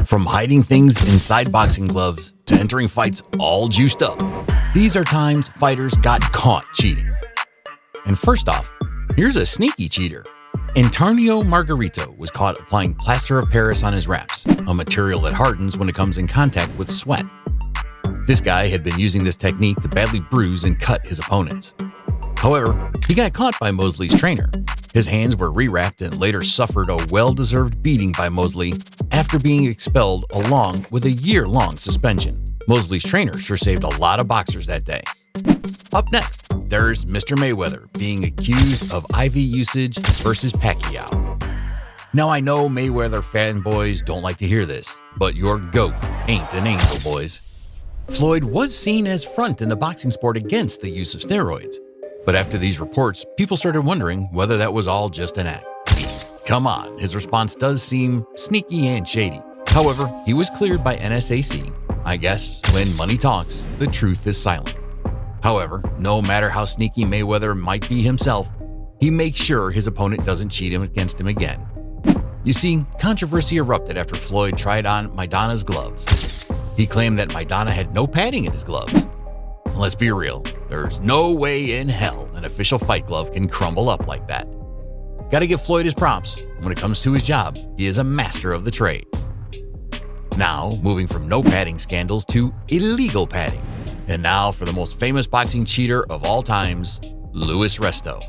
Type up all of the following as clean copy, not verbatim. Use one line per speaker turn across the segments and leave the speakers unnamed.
From hiding things inside boxing gloves to entering fights all juiced up, these are times fighters got caught cheating. And first off, here's a sneaky cheater. Antonio Margarito was caught applying plaster of Paris on his wraps, a material that hardens when it comes in contact with sweat. This guy had been using this technique to badly bruise and cut his opponents. However, he got caught by Mosley's trainer. His hands were rewrapped and later suffered a well-deserved beating by Mosley after being expelled along with a year-long suspension. Mosley's trainer sure saved a lot of boxers that day. Up next, there's Mr. Mayweather being accused of IV usage versus Pacquiao. Now I know Mayweather fanboys don't like to hear this, but your GOAT ain't an angel, boys. Floyd was seen as front in the boxing sport against the use of steroids. But after these reports, people started wondering whether that was all just an act. Come on, his response does seem sneaky and shady. However, he was cleared by NSAC. I guess when money talks, the truth is silent. However, no matter how sneaky Mayweather might be himself, he makes sure his opponent doesn't cheat against him again. You see, controversy erupted after Floyd tried on Maidana's gloves. He claimed that Maidana had no padding in his gloves. Let's be real, there's no way in hell an official fight glove can crumble up like that. Gotta give Floyd his props. When it comes to his job, he is a master of the trade. Now, moving from no padding scandals to illegal padding. And now for the most famous boxing cheater of all times, Luis Resto.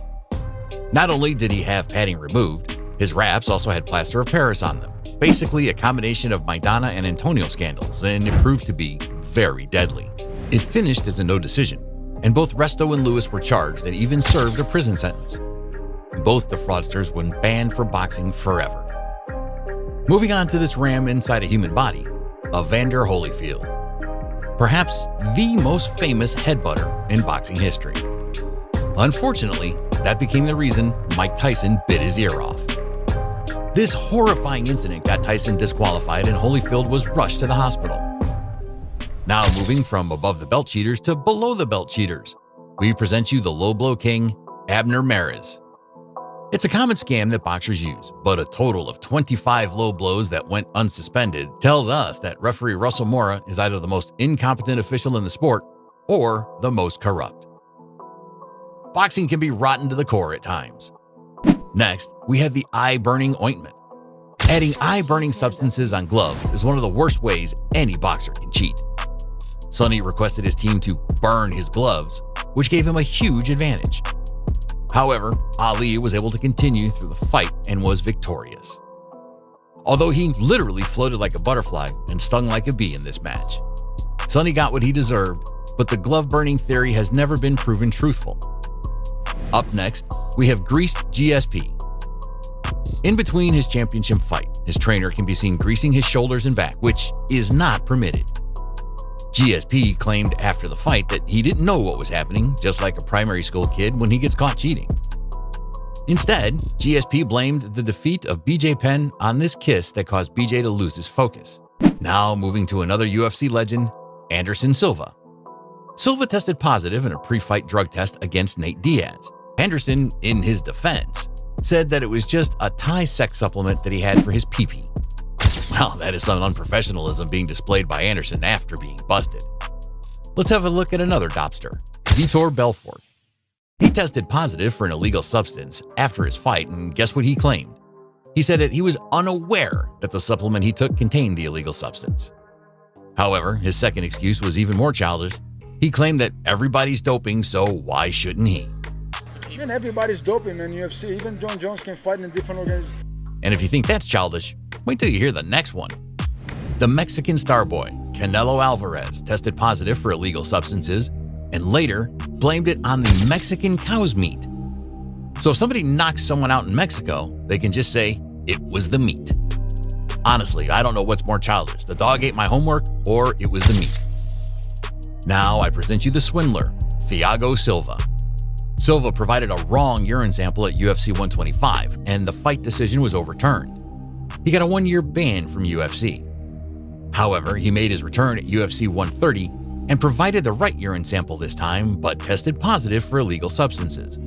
Not only did he have padding removed, his wraps also had plaster of Paris on them. Basically a combination of Maidana and Antonio scandals, and it proved to be very deadly. It finished as a no decision, and both Resto and Luis were charged and even served a prison sentence. Both the fraudsters were banned from boxing forever. Moving on to this ram inside a human body, Evander Holyfield. Perhaps the most famous headbutter in boxing history. Unfortunately, that became the reason Mike Tyson bit his ear off. This horrifying incident got Tyson disqualified and Holyfield was rushed to the hospital. Now moving from above the belt cheaters to below the belt cheaters, we present you the low blow king, Abner Mares. It's a common scam that boxers use, but a total of 25 low blows that went unsuspended tells us that referee Russell Mora is either the most incompetent official in the sport or the most corrupt. Boxing can be rotten to the core at times. Next, we have the eye-burning ointment. Adding eye-burning substances on gloves is one of the worst ways any boxer can cheat. Sonny requested his team to burn his gloves, which gave him a huge advantage. However, Ali was able to continue through the fight and was victorious. Although he literally floated like a butterfly and stung like a bee in this match. Sonny got what he deserved, but the glove-burning theory has never been proven truthful. Up next, we have greased GSP. In between his championship fight, his trainer can be seen greasing his shoulders and back, which is not permitted. GSP claimed after the fight that he didn't know what was happening, just like a primary school kid when he gets caught cheating. Instead, GSP blamed the defeat of BJ Penn on this kiss that caused BJ to lose his focus. Now moving to another UFC legend, Anderson Silva. Silva tested positive in a pre-fight drug test against Nate Diaz. Anderson, in his defense, said that it was just a Thai sex supplement that he had for his pee-pee. Well, that is some unprofessionalism being displayed by Anderson after being busted. Let's have a look at another Dobster, Vitor Belfort. He tested positive for an illegal substance after his fight, and guess what he claimed? He said that he was unaware that the supplement he took contained the illegal substance. However, his second excuse was even more childish. He claimed that everybody's doping, so why shouldn't he?
Man, everybody's doping, man. UFC, even John Jones can fight in different organizations.
And if you think that's childish, wait till you hear the next one. The Mexican star boy, Canelo Alvarez, tested positive for illegal substances and later blamed it on the Mexican cow's meat. So if somebody knocks someone out in Mexico, they can just say, it was the meat. Honestly, I don't know what's more childish, the dog ate my homework or it was the meat. Now I present you the swindler, Thiago Silva. Silva provided a wrong urine sample at UFC 125, and the fight decision was overturned. He got a 1-year ban from UFC. However, he made his return at UFC 130 and provided the right urine sample this time, but tested positive for illegal substances.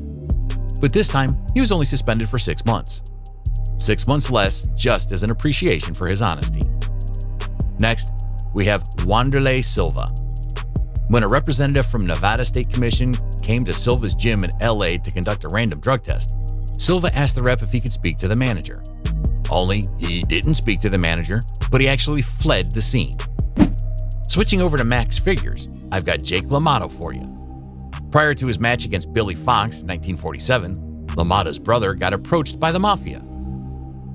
But this time, he was only suspended for 6 months. 6 months less, just as an appreciation for his honesty. Next, we have Wanderlei Silva. When a representative from Nevada State Commission came to Silva's gym in LA to conduct a random drug test, Silva asked the rep if he could speak to the manager. Only he didn't speak to the manager, but he actually fled the scene. Switching over to Max Figures, I've got Jake LaMotta for you. Prior to his match against Billy Fox in 1947, LaMotta's brother got approached by the Mafia.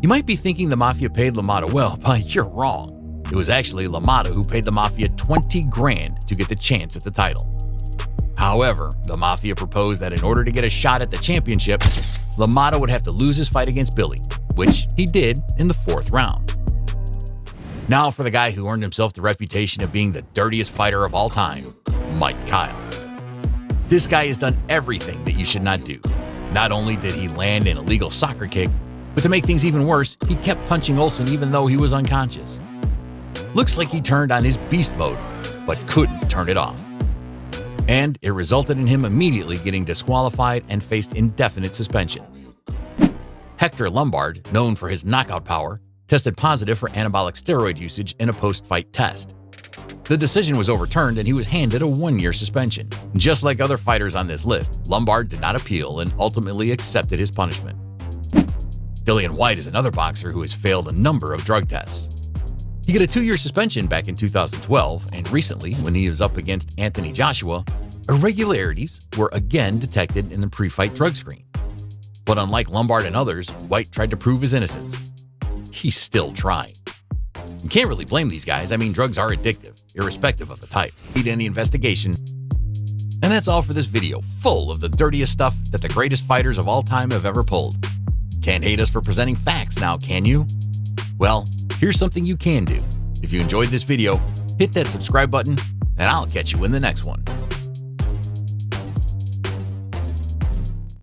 You might be thinking the Mafia paid LaMotta well, but you're wrong. It was actually LaMotta who paid the Mafia 20 grand to get the chance at the title. However, the Mafia proposed that in order to get a shot at the championship, LaMotta would have to lose his fight against Billy, which he did in the 4th round. Now for the guy who earned himself the reputation of being the dirtiest fighter of all time, Mike Kyle. This guy has done everything that you should not do. Not only did he land an illegal soccer kick, but to make things even worse, he kept punching Olson even though he was unconscious. Looks like he turned on his beast mode, but couldn't turn it off. And it resulted in him immediately getting disqualified and faced indefinite suspension. Hector Lombard, known for his knockout power, tested positive for anabolic steroid usage in a post-fight test. The decision was overturned and he was handed a 1-year suspension. Just like other fighters on this list, Lombard did not appeal and ultimately accepted his punishment. Dillian Whyte is another boxer who has failed a number of drug tests. He got a 2-year suspension back in 2012, and recently, when he was up against Anthony Joshua, irregularities were again detected in the pre-fight drug screen. But unlike Lombard and others, Whyte tried to prove his innocence. He's still trying. You can't really blame these guys. I mean, drugs are addictive, irrespective of the type. Need any investigation? And that's all for this video, full of the dirtiest stuff that the greatest fighters of all time have ever pulled. Can't hate us for presenting facts now, can you? Well, here's something you can do. If you enjoyed this video, hit that subscribe button, and I'll catch you in the next one.